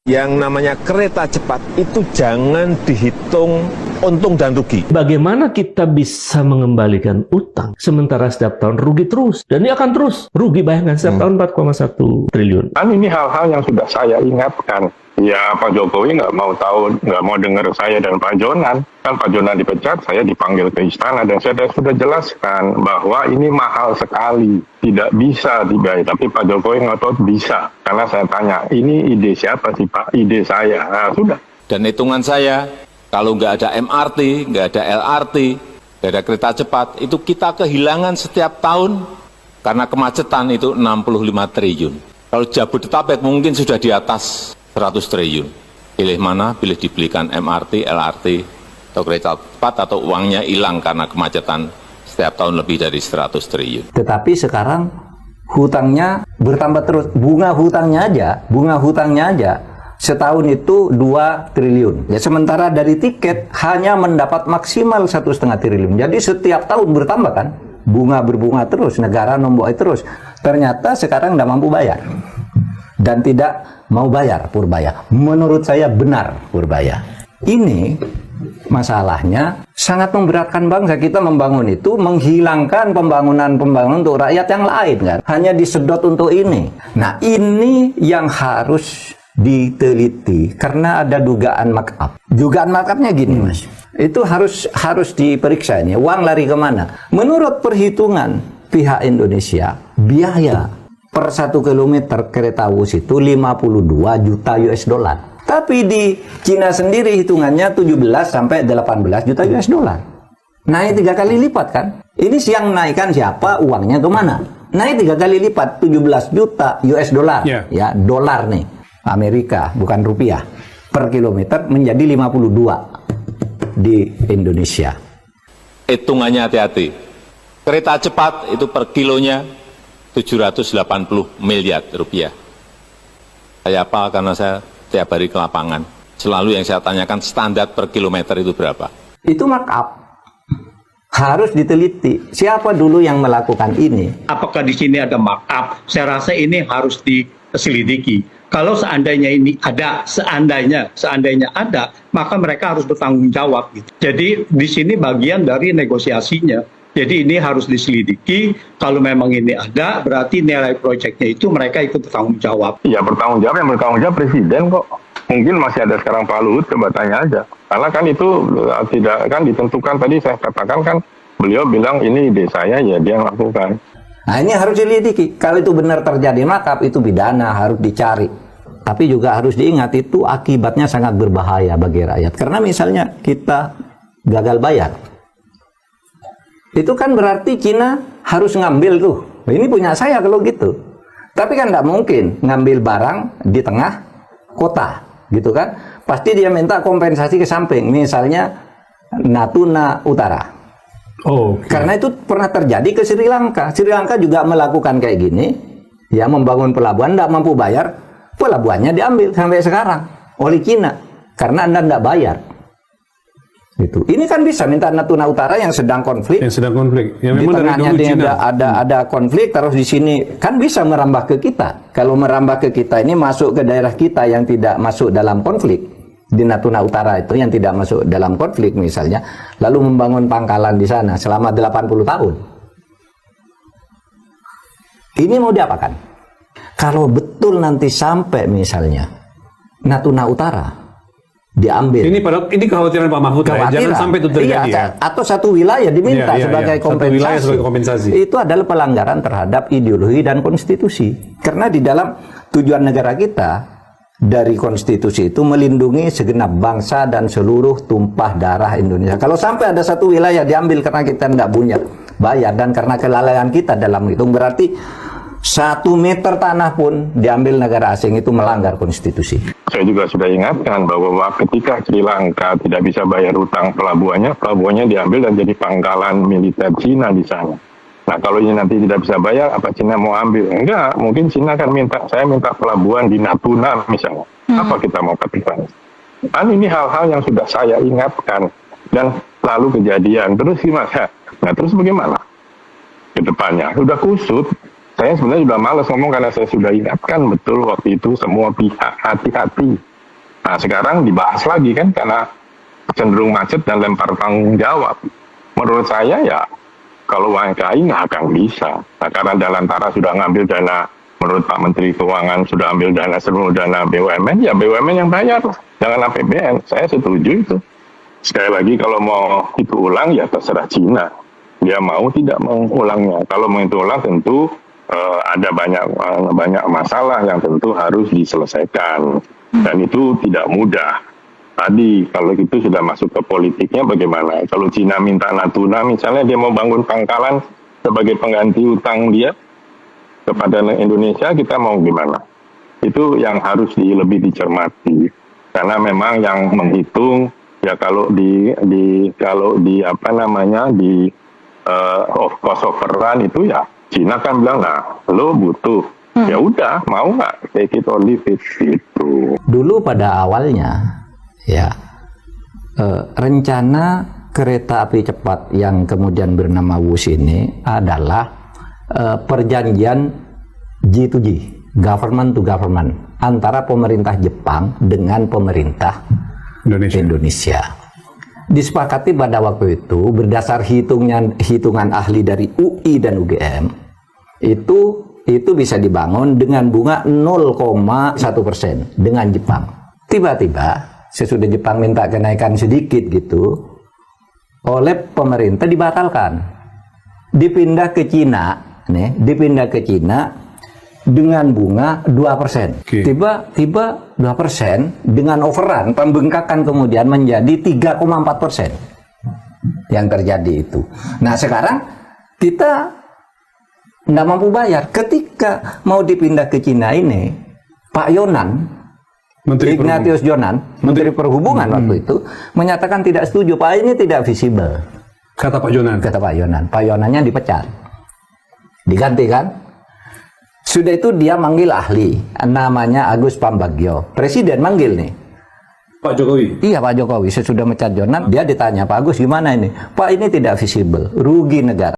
Yang namanya kereta cepat itu jangan dihitung untung dan rugi. Bagaimana kita bisa mengembalikan utang sementara setiap tahun rugi terus, dan ini akan terus rugi, bayangkan setiap tahun 4,1 triliun. Kan ini hal-hal yang sudah saya ingatkan. Ya Pak Jokowi nggak mau tahu, nggak mau dengar saya dan Pak Jonan. Kan Pak Jonan dipecat, saya dipanggil ke istana dan saya sudah jelaskan bahwa ini mahal sekali, tidak bisa dibayar. Tapi Pak Jokowi ngotot bisa, karena saya tanya, ini ide siapa sih Pak? Ide saya. Nah sudah. Dan hitungan saya, kalau nggak ada MRT, nggak ada LRT, nggak ada kereta cepat, itu kita kehilangan setiap tahun karena kemacetan itu 65 triliun. Kalau Jabodetabek mungkin sudah di atas 100 triliun. Pilih mana? Pilih dibelikan MRT, LRT, atau kereta cepat, atau uangnya hilang karena kemacetan setiap tahun lebih dari 100 triliun. Tetapi sekarang hutangnya bertambah terus. Bunga hutangnya aja setahun itu 2 triliun. Ya, sementara dari tiket hanya mendapat maksimal 1,5 triliun. Jadi setiap tahun bertambah kan? Berbunga terus, negara nombok terus. Ternyata sekarang tidak mampu bayar. Dan tidak mau bayar Purbaya. Menurut saya benar Purbaya. Ini masalahnya sangat memberatkan bangsa. Kita membangun itu menghilangkan pembangunan untuk rakyat yang lain kan. Hanya disedot untuk ini. Nah ini yang harus diteliti karena ada dugaan markup. Dugaan markupnya gini Mas. Itu harus diperiksa ini. Uang lari kemana? Menurut perhitungan pihak Indonesia, biaya per 1 kilometer kereta wus itu 52 juta US dollar. Tapi di Cina sendiri hitungannya 17 sampai 18 juta US dollar. Naik 3 kali lipat kan? Ini yang naikkan siapa? Uangnya kemana? Naik 3 kali lipat, 17 juta US dollar. Ya, dolar nih. Amerika, bukan rupiah. Per kilometer menjadi 52 di Indonesia. Hitungannya hati-hati. Kereta cepat itu per kilonya 780 miliar rupiah. Saya apa? Karena saya tiap hari ke lapangan. Selalu yang saya tanyakan standar per kilometer itu berapa? Itu markup. Harus diteliti. Siapa dulu yang melakukan ini? Apakah di sini ada markup? Saya rasa ini harus diselidiki. Kalau seandainya ini ada, seandainya ada, maka mereka harus bertanggung jawab. Gitu. Jadi di sini bagian dari negosiasinya. Jadi ini harus diselidiki. Kalau memang ini ada, berarti nilai proyeknya itu mereka ikut bertanggung jawab. Ya bertanggung jawab, yang bertanggung jawab Presiden kok. Mungkin masih ada sekarang Pak Luhut, coba tanya aja. Karena kan itu tidak kan ditentukan, tadi saya katakan kan, beliau bilang ini ide saya, ya dia yang lakukan. Nah ini harus diselidiki. Kalau itu benar terjadi markup, itu pidana, harus dicari. Tapi juga harus diingat, itu akibatnya sangat berbahaya bagi rakyat. Karena misalnya kita gagal bayar, itu kan berarti Cina harus ngambil tuh. Ini punya saya kalau gitu. Tapi kan tidak mungkin ngambil barang di tengah kota, gitu kan? Pasti dia minta kompensasi ke samping, misalnya Natuna Utara. Oh, okay. Karena itu pernah terjadi ke Sri Lanka. Sri Lanka juga melakukan kayak gini, ya membangun pelabuhan, tidak mampu bayar, pelabuhannya diambil sampai sekarang oleh Cina karena Anda tidak bayar. Gitu. Ini kan bisa minta Natuna Utara yang sedang konflik. Yang sedang konflik. Ya, di memang tengahnya dari dia ada konflik, terus di sini kan bisa merambah ke kita. Kalau merambah ke kita ini masuk ke daerah kita yang tidak masuk dalam konflik. Di Natuna Utara itu yang tidak masuk dalam konflik misalnya, lalu membangun pangkalan di sana selama 80 tahun. Ini mau diapakan? Kalau betul nanti sampai misalnya Natuna Utara diambil. Ini kekhawatiran Pak Mahfud ya. Jangan sampai itu terjadi ya. Atau satu wilayah diminta sebagai kompensasi. Itu adalah pelanggaran terhadap ideologi dan konstitusi. Karena di dalam tujuan negara kita dari konstitusi itu melindungi segenap bangsa dan seluruh tumpah darah Indonesia. Kalau sampai ada satu wilayah diambil karena kita tidak punya bayar dan karena kelalaian kita dalam hitung, berarti 1 meter tanah pun diambil negara asing, itu melanggar konstitusi. Saya juga sudah ingatkan bahwa ketika Sri Lanka tidak bisa bayar utang pelabuhannya diambil dan jadi pangkalan militer Cina di sana. Nah kalau ini nanti tidak bisa bayar, apa Cina mau ambil? Enggak, mungkin Cina akan saya minta pelabuhan di Natuna misalnya. Apa kita mau katakan? Kan ini hal-hal yang sudah saya ingatkan dan lalu kejadian. Terus gimana? Nah terus bagaimana ke depannya? Sudah kusut. Saya sebenarnya sudah malas ngomong karena saya sudah ingatkan betul waktu itu semua pihak hati-hati. Nah sekarang dibahas lagi kan karena cenderung macet dan lempar tanggung jawab. Menurut saya ya kalau UMKM nggak akan bisa. Nah, karena Dalantara sudah ngambil dana, menurut Pak Menteri Keuangan sudah ambil dana seluruh dana BUMN, ya BUMN yang bayar, jangan APBN. Saya setuju itu. Sekali lagi kalau mau itu ulang ya terserah Cina. Dia mau tidak mengulangnya. Kalau mau itu ulang tentu ada banyak masalah yang tentu harus diselesaikan. Dan itu tidak mudah. Tadi kalau itu sudah masuk ke politiknya bagaimana? Kalau Cina minta Natuna misalnya dia mau bangun pangkalan sebagai pengganti utang dia kepada Indonesia, kita mau gimana? Itu yang harus lebih dicermati. Karena memang yang menghitung ya kalau di cost overrun itu ya Cina kan bilang lah lo butuh ya udah mau nggak take it or leave it gitu. Dulu pada awalnya ya rencana kereta api cepat yang kemudian bernama WUS ini adalah perjanjian G2G, government to government, antara pemerintah Jepang dengan pemerintah Indonesia. Disepakati pada waktu itu berdasar hitungan ahli dari UI dan UGM itu bisa dibangun dengan bunga 0,1% dengan Jepang. Tiba-tiba sesudah Jepang minta kenaikan sedikit gitu, oleh pemerintah dibatalkan, dipindah ke Cina dengan bunga 2%. Tiba-tiba 2% dengan overrun, pembengkakan kemudian menjadi 3,4% yang terjadi itu. Nah sekarang kita tidak mampu bayar. Ketika mau dipindah ke Cina ini, Pak Yonan, Ignatius Jonan, Menteri Perhubungan waktu itu, menyatakan tidak setuju. Pak ini tidak visible. Kata Pak Yonan. Kata Pak Yonan. Pak Yonannya dipecat. Diganti kan? Sudah itu dia manggil ahli, namanya Agus Pambagio. Presiden manggil nih. Pak Jokowi? Iya Pak Jokowi. Sesudah mecat Jonan, dia ditanya, Pak Agus gimana ini? Pak ini tidak visible, rugi negara.